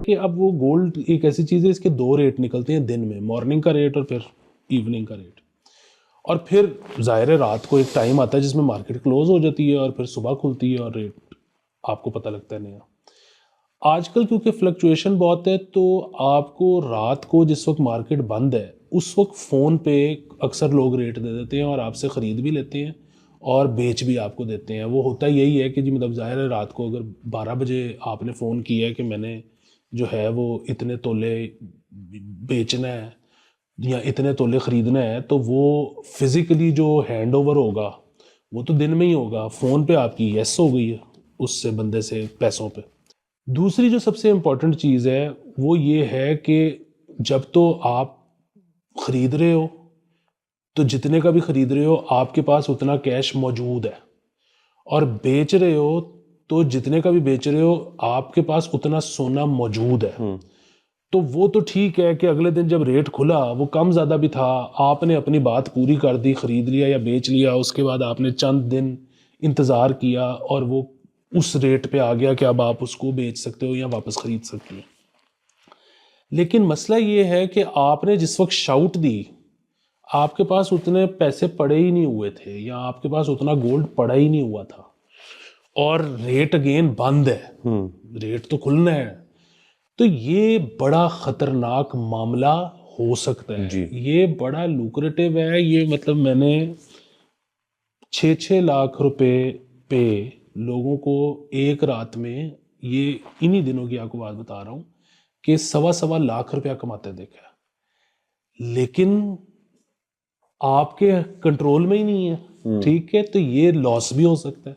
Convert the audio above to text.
کہ اب وہ گولڈ ایک ایسی چیز ہے، اس کے 2 ریٹ نکلتے ہیں دن میں، مارننگ کا ریٹ اور پھر ایوننگ کا ریٹ. اور پھر ظاہر ہے رات کو ایک ٹائم آتا ہے جس میں مارکیٹ کلوز ہو جاتی ہے اور پھر صبح کھلتی ہے اور ریٹ آپ کو پتہ لگتا ہے نیا. آج کل کیونکہ فلکچویشن بہت ہے تو آپ کو رات کو جس وقت مارکیٹ بند ہے اس وقت فون پہ اکثر لوگ ریٹ دے دیتے ہیں اور آپ سے خرید بھی لیتے ہیں اور بیچ بھی آپ کو دیتے ہیں. وہ ہوتا یہی ہے کہ جی مطلب ظاہر ہے رات کو اگر 12 بجے آپ نے فون کیا ہے کہ میں نے جو ہے وہ اتنے تولے بیچنا ہے یا اتنے تولے خریدنا ہے، تو وہ فزیکلی جو ہینڈ اوور ہوگا وہ تو دن میں ہی ہوگا. فون پہ آپ کی یس ہو گئی ہے اس سے بندے سے پیسوں پہ. دوسری جو سب سے امپورٹنٹ چیز ہے وہ یہ ہے کہ جب تو آپ خرید رہے ہو تو جتنے کا بھی خرید رہے ہو آپ کے پاس اتنا کیش موجود ہے، اور بیچ رہے ہو تو جتنے کا بھی بیچ رہے ہو آپ کے پاس اتنا سونا موجود ہے. تو وہ تو ٹھیک ہے کہ اگلے دن جب ریٹ کھلا وہ کم زیادہ بھی تھا، آپ نے اپنی بات پوری کر دی، خرید لیا یا بیچ لیا، اس کے بعد آپ نے چند دن انتظار کیا اور وہ اس ریٹ پہ آ گیا کہ اب آپ اس کو بیچ سکتے ہو یا واپس خرید سکتے ہو. لیکن مسئلہ یہ ہے کہ آپ نے جس وقت شاؤٹ دی آپ کے پاس اتنے پیسے پڑے ہی نہیں ہوئے تھے یا آپ کے پاس اتنا گولڈ پڑا ہی نہیں ہوا تھا اور ریٹ اگین بند ہے، ریٹ تو کھلنا ہے. تو یہ بڑا خطرناک معاملہ ہو سکتا ہے. یہ بڑا لوکریٹو ہے. یہ مطلب میں نے 6 لاکھ روپے پہ لوگوں کو ایک رات میں، یہ انہی دنوں کی آپ کو بات بتا رہا ہوں، کہ 1.25 لاکھ روپیہ کماتے دیکھا. لیکن آپ کے کنٹرول میں ہی نہیں ہے. ٹھیک ہے، تو یہ لاس بھی ہو سکتا ہے.